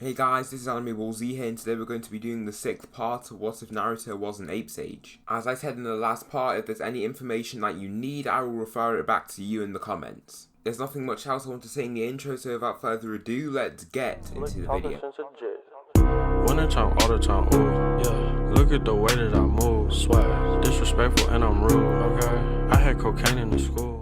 Hey guys, this is Anime Ball Z here, and today we're going to be doing the 6th part of What If Naruto Was an Ape Sage. As I said in the last part, if there's any information that you need, I will refer it back to you in the comments. There's nothing much else I want to say in the intro, so without further ado, let's get into the video. Winter time, all the time, ooh, yeah. Look at the way that I move, swag, disrespectful and I'm rude, okay. I had cocaine in the school.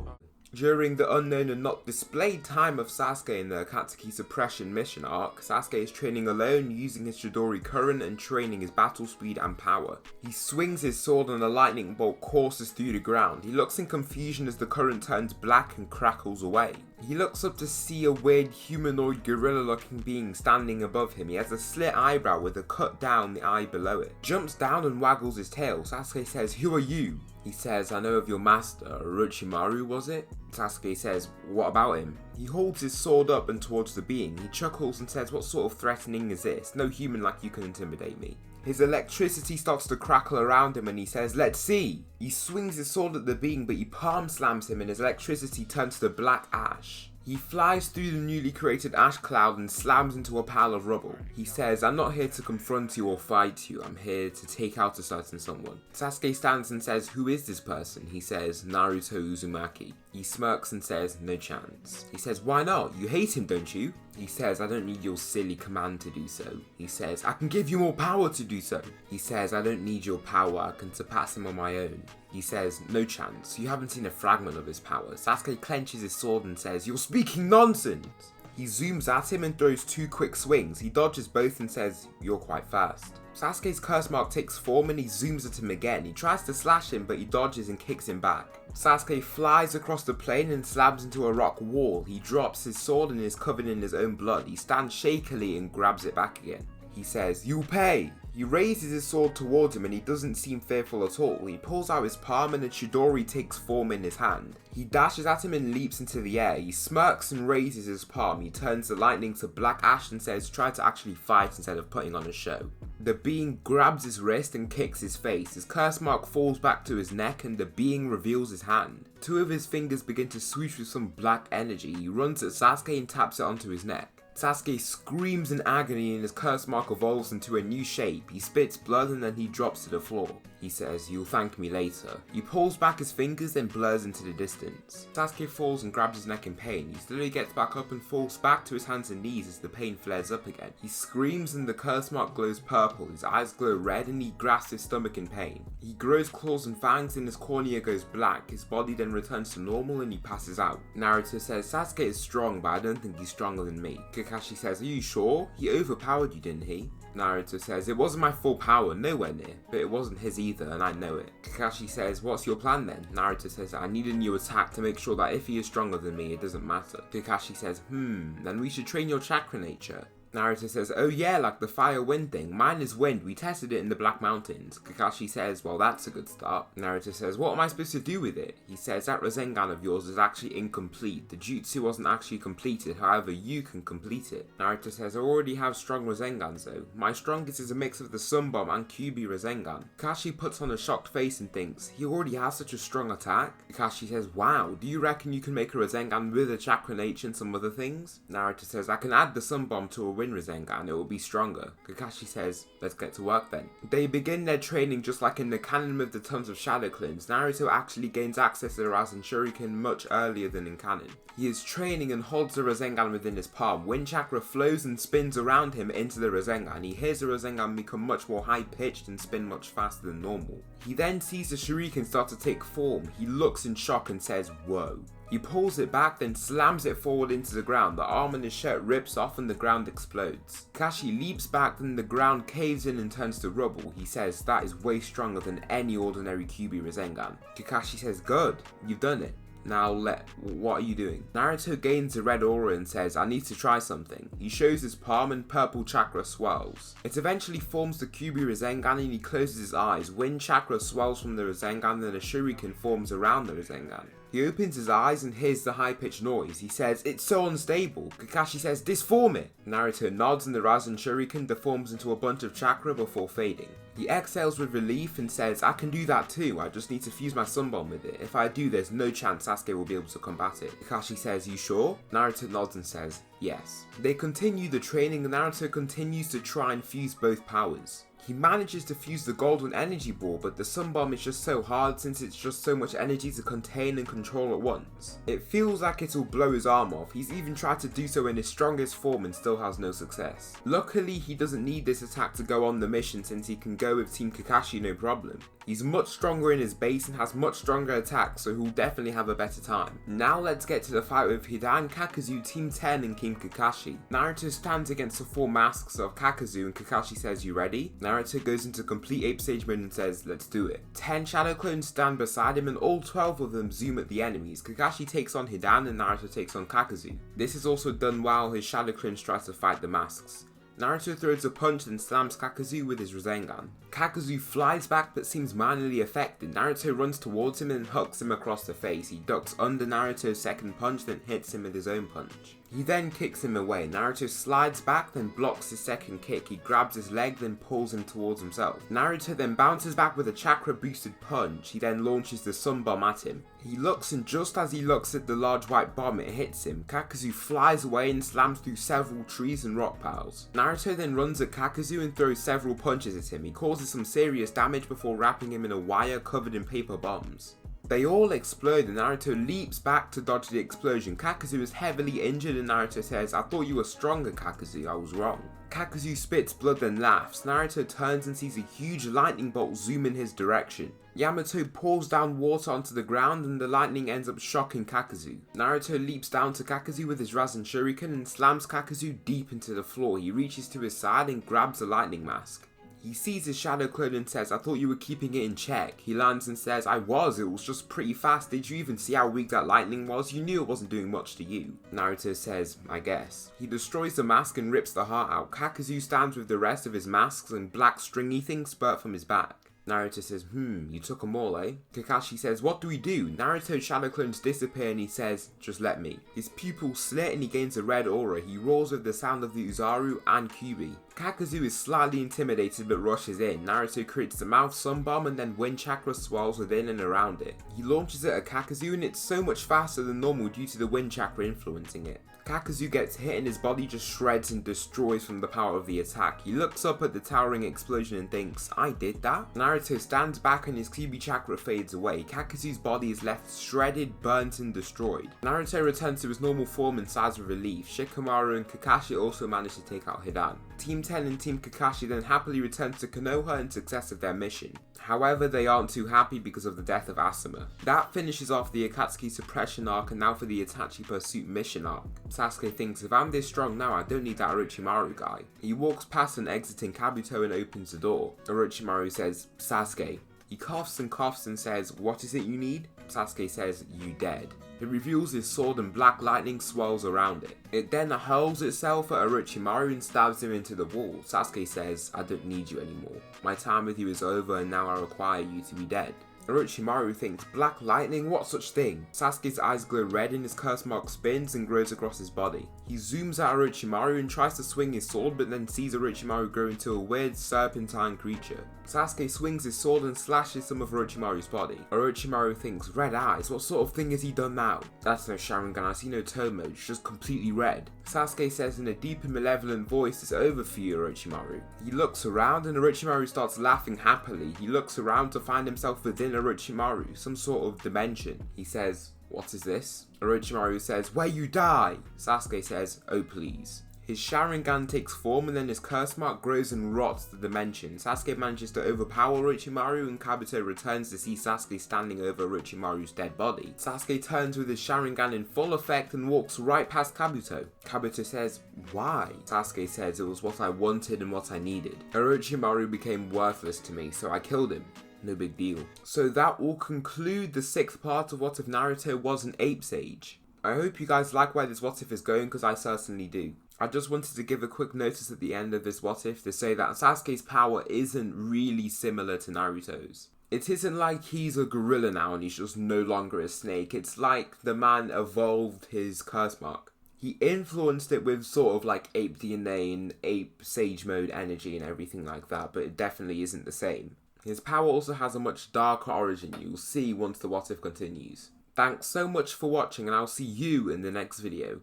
During the unknown and not displayed time of Sasuke in the Akatsuki Suppression mission arc, Sasuke is training alone, using his Chidori current and training his battle speed and power. He swings his sword and a lightning bolt courses through the ground. He looks in confusion as the current turns black and crackles away. He looks up to see a weird humanoid gorilla looking being standing above him. He has a slit eyebrow with a cut down the eye below it. Jumps down and waggles his tail. Sasuke says, "Who are you?" He says, "I know of your master, Orochimaru, was it?" Sasuke says, "What about him?" He holds his sword up and towards the being. He chuckles and says, "What sort of threatening is this? No human like you can intimidate me." His electricity starts to crackle around him and he says, "Let's see." He swings his sword at the being, but he palm slams him and his electricity turns to black ash. He flies through the newly created ash cloud and slams into a pile of rubble. He says, "I'm not here to confront you or fight you, I'm here to take out a certain someone." Sasuke stands and says, "Who is this person?" He says, "Naruto Uzumaki." He smirks and says, "No chance." He says, "Why not? You hate him, don't you?" He says, "I don't need your silly command to do so." He says, "I can give you more power to do so." He says, "I don't need your power, I can surpass him on my own." He says, "No chance, you haven't seen a fragment of his power." Sasuke clenches his sword and says, "You're speaking nonsense." He zooms at him and throws 2 quick swings. He dodges both and says, "You're quite fast." Sasuke's curse mark takes form and he zooms at him again. He tries to slash him but he dodges and kicks him back. Sasuke flies across the plain and slams into a rock wall. He drops his sword and is covered in his own blood. He stands shakily and grabs it back again. He says, "You'll pay." He raises his sword towards him and he doesn't seem fearful at all. He pulls out his palm and a Chidori takes form in his hand. He dashes at him and leaps into the air. He smirks and raises his palm. He turns the lightning to black ash and says, "Try to actually fight instead of putting on a show." The being grabs his wrist and kicks his face. His curse mark falls back to his neck and the being reveals his hand. 2 of his fingers begin to swoosh with some black energy. He runs at Sasuke and taps it onto his neck. Sasuke screams in agony and his curse mark evolves into a new shape. He spits blood and then he drops to the floor. He says, "You'll thank me later." He pulls back his fingers and blurs into the distance. Sasuke falls and grabs his neck in pain. He slowly gets back up and falls back to his hands and knees as the pain flares up again. He screams and the curse mark glows purple. His eyes glow red and he grasps his stomach in pain. He grows claws and fangs and his cornea goes black. His body then returns to normal and he passes out. Naruto says, "Sasuke is strong, but I don't think he's stronger than me." Kakashi says, "Are you sure? He overpowered you, didn't he?" Naruto says, "It wasn't my full power, nowhere near, but it wasn't his either, and I know it." Kakashi says, "What's your plan then?" Naruto says, "I need a new attack to make sure that if he is stronger than me, it doesn't matter." Kakashi says, "Then we should train your chakra nature." Naruto says, "Oh yeah, like the fire wind thing. Mine is wind, we tested it in the Black Mountains." Kakashi says, "Well, that's a good start." Naruto says, "What am I supposed to do with it?" He says, "That Rasengan of yours is actually incomplete. The jutsu wasn't actually completed, however you can complete it." Naruto says, "I already have strong Rasengans though. My strongest is a mix of the Sun Bomb and Kyuubi Rasengan." Kakashi puts on a shocked face and thinks, he already has such a strong attack? Kakashi says, "Wow, do you reckon you can make a Rasengan with a chakra nature and some other things?" Naruto says, "I can add the Sun Bomb to a Wind Rasengan, it will be stronger." Kakashi says, "Let's get to work then." They begin their training just like in the canon with the tons of shadow clones. Naruto actually gains access to the Rasen Shuriken much earlier than in canon. He is training and holds the Rasengan within his palm. Wind chakra flows and spins around him into the Rasengan. He hears the Rasengan become much more high pitched and spin much faster than normal. He then sees the Shuriken start to take form. He looks in shock and says, "Whoa." He pulls it back, then slams it forward into the ground. The arm on his shirt rips off and the ground explodes. Kakashi leaps back, then the ground caves in and turns to rubble. He says, "That is way stronger than any ordinary Kyuubi Rasengan." Kakashi says, "Good, you've done it. Now what are you doing?" Naruto gains a red aura and says, "I need to try something." He shows his palm and purple chakra swells. It eventually forms the Kyuubi Rasengan and he closes his eyes. Wind chakra swells from the Rasengan and a shuriken forms around the Rasengan. He opens his eyes and hears the high-pitched noise. He says, "It's so unstable." Kakashi says, "Disform it." Naruto nods and the Rasen Shuriken deforms into a bunch of chakra before fading. He exhales with relief and says, "I can do that too, I just need to fuse my sunbomb with it. If I do, there's no chance Sasuke will be able to combat it." Kakashi says, "You sure?" Naruto nods and says, "Yes." They continue the training and Naruto continues to try and fuse both powers. He manages to fuse the golden energy ball, but the sunbomb is just so hard since it's just so much energy to contain and control at once. It feels like it'll blow his arm off. He's even tried to do so in his strongest form and still has no success. Luckily, he doesn't need this attack to go on the mission since he can go with Team Kakashi no problem. He's much stronger in his base and has much stronger attacks, so he'll definitely have a better time. Now let's get to the fight with Hidan, Kakazu, Team 10 and Team Kakashi. Naruto stands against the 4 masks of Kakazu and Kakashi says, "You ready?" Naruto goes into complete ape stage mode and says, "Let's do it." 10 shadow clones stand beside him and all 12 of them zoom at the enemies. Kakashi takes on Hidan and Naruto takes on Kakazu. This is also done while his shadow clones try to fight the masks. Naruto throws a punch and slams Kakazu with his Rasengan. Kakazu flies back but seems minorly affected. Naruto runs towards him and hucks him across the face. He ducks under Naruto's second punch then hits him with his own punch. He then kicks him away. Naruto slides back then blocks his second kick. He grabs his leg then pulls him towards himself. Naruto then bounces back with a chakra boosted punch. He then launches the sun bomb at him. He looks and just as he looks at the large white bomb it hits him. Kakazu flies away and slams through several trees and rock piles. Naruto then runs at Kakazu and throws several punches at him. He causes some serious damage before wrapping him in a wire covered in paper bombs. They all explode and Naruto leaps back to dodge the explosion. Kakazu is heavily injured and Naruto says, "I thought you were stronger, Kakazu, I was wrong." Kakazu spits blood then laughs. Naruto turns and sees a huge lightning bolt zoom in his direction. Yamato pours down water onto the ground and the lightning ends up shocking Kakazu. Naruto leaps down to Kakazu with his Rasen Shuriken and slams Kakazu deep into the floor. He reaches to his side and grabs the lightning mask. He sees his shadow clone and says, "I thought you were keeping it in check." He lands and says, "I was, it was just pretty fast. Did you even see how weak that lightning was? You knew it wasn't doing much to you." Naruto says, "I guess." He destroys the mask and rips the heart out. Kakazu stands with the rest of his masks and black stringy things spurt from his back. Naruto says, "You took them all, eh?" Kakashi says, "What do we do?" Naruto's shadow clones disappear and he says, "Just let me." His pupils slit and he gains a red aura. He roars with the sound of the Uzaru and Kyuubi. Kakazu is slightly intimidated but rushes in. Naruto creates the mouth sun bomb and then wind chakra swirls within and around it. He launches it at Kakazu and it's so much faster than normal due to the wind chakra influencing it. Kakazu gets hit and his body just shreds and destroys from the power of the attack. He looks up at the towering explosion and thinks, "I did that?" Naruto stands back and his Kyuubi chakra fades away. Kakazu's body is left shredded, burnt and destroyed. Naruto returns to his normal form and sighs with relief. Shikamaru and Kakashi also manage to take out Hidan. Team 10 and Team Kakashi then happily return to Konoha in success of their mission. However, they aren't too happy because of the death of Asuma. That finishes off the Akatsuki suppression arc and now for the Itachi pursuit mission arc. Sasuke thinks, if I'm this strong now, I don't need that Orochimaru guy. He walks past an exiting Kabuto and opens the door. Orochimaru says, "Sasuke." He coughs and says, "What is it you need?" Sasuke says, "You dead." He reveals his sword and black lightning swirls around it. It then hurls itself at Orochimaru and stabs him into the wall. Sasuke says, "I don't need you anymore. My time with you is over and now I require you to be dead." Orochimaru thinks, "Black lightning? What such thing?" Sasuke's eyes glow red and his curse mark spins and grows across his body. He zooms at Orochimaru and tries to swing his sword but then sees Orochimaru grow into a weird serpentine creature. Sasuke swings his sword and slashes some of Orochimaru's body. Orochimaru thinks, "Red eyes? What sort of thing has he done now?" "That's no Sharingan, I see no Tomo, it's just completely red." Sasuke says in a deep and malevolent voice, "It's over for you, Orochimaru." He looks around and Orochimaru starts laughing happily. He looks around to find himself within Orochimaru, some sort of dimension. He says, "What is this?" Orochimaru says, "Where you die!" Sasuke says, "Oh please." His Sharingan takes form and then his curse mark grows and rots the dimension. Sasuke manages to overpower Orochimaru and Kabuto returns to see Sasuke standing over Orochimaru's dead body. Sasuke turns with his Sharingan in full effect and walks right past Kabuto. Kabuto says, "Why?" Sasuke says, "It was what I wanted and what I needed. Orochimaru became worthless to me, so I killed him. No big deal." So that will conclude the 6th part of What If Naruto Was an Ape Sage. I hope you guys like where this What If is going because I certainly do. I just wanted to give a quick notice at the end of this What If to say that Sasuke's power isn't really similar to Naruto's. It isn't like he's a gorilla now and he's just no longer a snake. It's like the man evolved his curse mark. He influenced it with sort of like ape DNA and ape sage mode energy and everything like that, but it definitely isn't the same. His power also has a much darker origin, you'll see once the What If continues. Thanks so much for watching, and I'll see you in the next video.